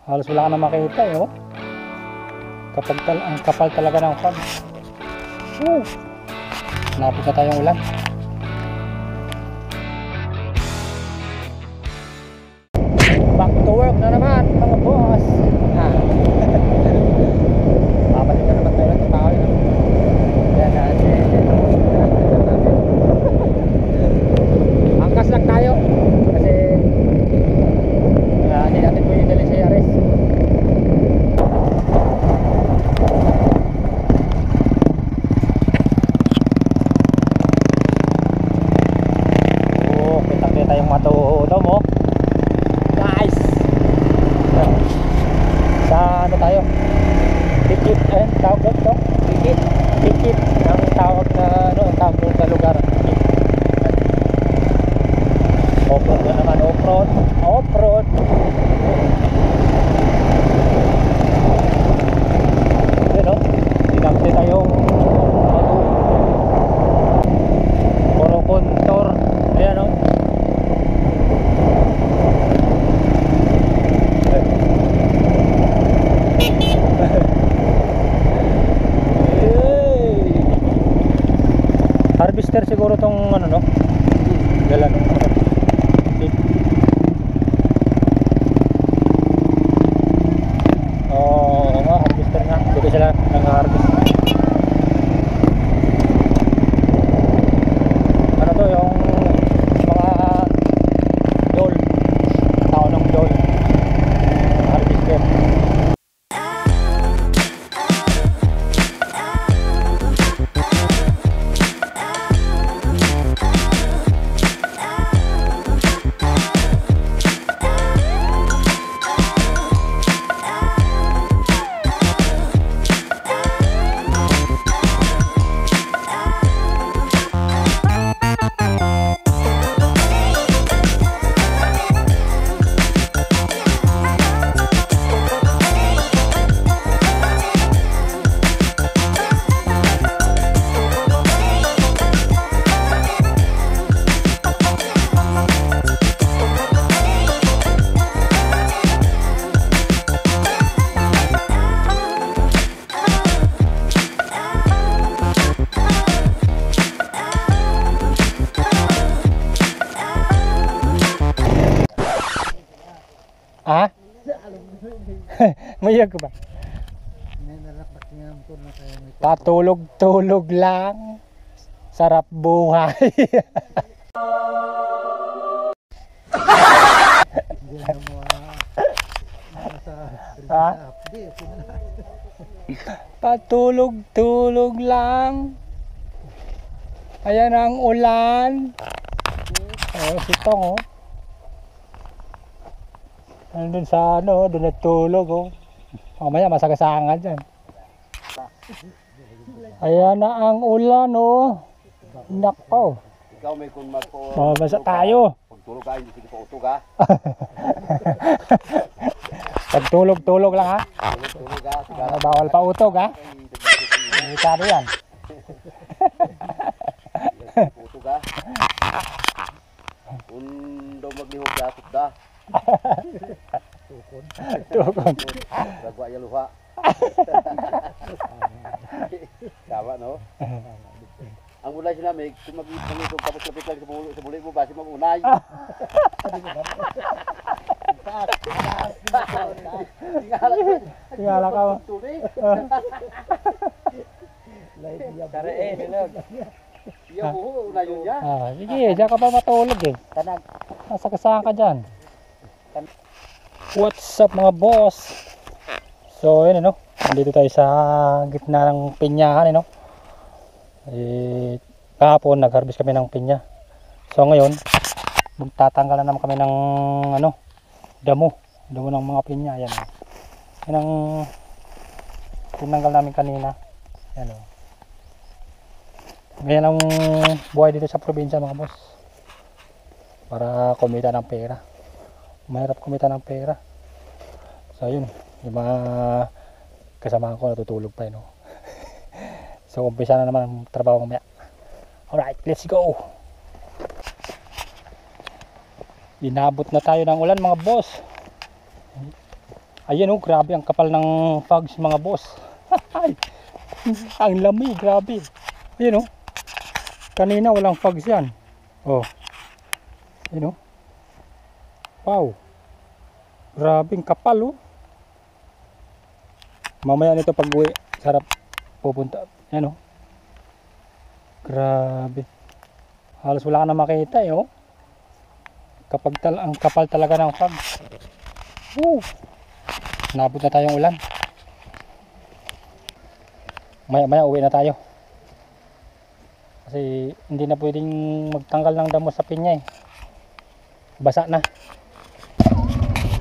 Halos wala ka na makita eh, oh. Ang kapal talaga ng fan. Napit na tayong ulan. Back to work na naman mga boss. Babalik na naman tayo ng tao. Yan natin. Angkas lang tayo. Kasi hindi natin po yung dali sa Yaris. Kita-kita yung matuto mo. Nice. Sa ano tayo? Tikit, tawag ito? Tikit. Tikit ang tawag na ano, ang tawag sa lugar. Off-road na naman, off-road. Off-road. Yun o, tinakita yung puro kontor. Ayan o. Harvester siguro tong ano no? Galan. Harvester nga. Dito sila nang-harvest. Ano to yung mga dole. Tao ng dole. Harvester. Ah? Mayag ka ba? Patulog-tulog lang. Sarap buhay. Patulog-tulog lang. Ayan ang ulan. Sitong oh. Nandun sa ano, doon natulog oh. Mamaya masagasangan dyan. Ayan na ang ulan oh. Nako. Ikaw may kung mabasa tayo. Pagtulog ka, hindi sige pa utog ha. Pagtulog-tulog lang ha. Tulog ka. Bawal pa utog ha. Militado yan. Utog ha. Kung daw maglihog ka, tutda. Tukon. Gagwa yung luha. Tama no? Ang ulay sila may kung mag-itong tapos lapit lang sa bulit mo basi mag-unay. Tingala ka mo. Kare bilog. Iya mo unay yun niya. Sige, diyan ka pa matulog eh. Nasagasahan ka dyan. What's up mga boss? So yun ano, nandito tayo sa gitna ng pinyahan ano. Kahapon nag-harvest kami ng pinya. So ngayon magtatanggal na naman kami ng ano, damo ng mga pinya. Ayan. Yan ang tinanggal namin kanina. Ayan o. Ganyan ang buhay dito sa probinsya mga boss. Para kumita ng pera. Mahirap kumita ng pera. So yun, yung mga kasama ko natutulog pa no. So umpisa na naman ang trabaho mamaya. Alright, let's go. Inabot na tayo ng ulan mga boss. Ayan oh, grabe ang kapal ng fogs mga boss. Ay, ang lamig, grabe. Ayan oh. Kanina walang fogs yan. Oh. Ayan oh. Wow. Grabe ang kapal oh. Mamaya nito pag uwi, sarap pupunta. Ayan oh. Grabe. Halos wala ka na makita eh oh. Ang kapal talaga ng fogs. Woo. Nabot na tayong ulan. Maya uwi na tayo. Kasi hindi na pwedeng magtanggal ng damo sa pinya eh. Basa na.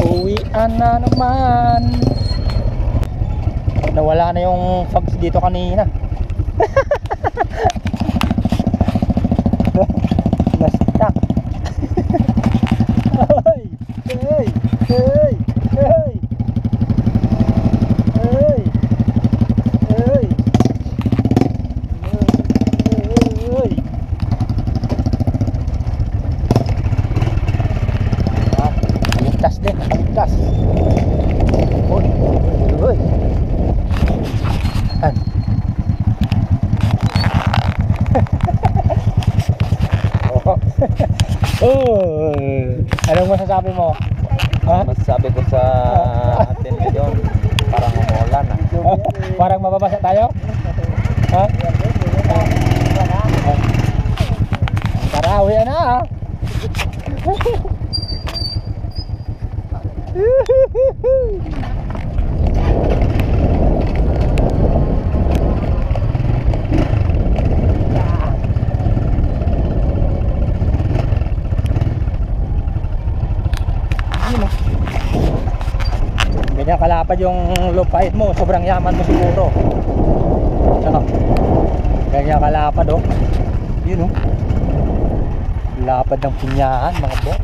Uwian na naman. Nawala na yung fogs dito kanina. Na-stuck. Hey! Hey! Hey! Hey! Hey! Hey! Hey! Ah, ligtas din, ligtas. Hoy! Hoy! Ay. Oh. Anong masasabi mo? Ha? Masasabi ko sa atin ngayon, parang umuulan na. Parang mababasa tayo? Ha? Tara, uwi na ha. Ganyan kalapad yung lupait mo, sobrang yaman mo siguro. Ano? Ganyan kalapad oh. Yun oh. Lapad ng pinyahan mga bot.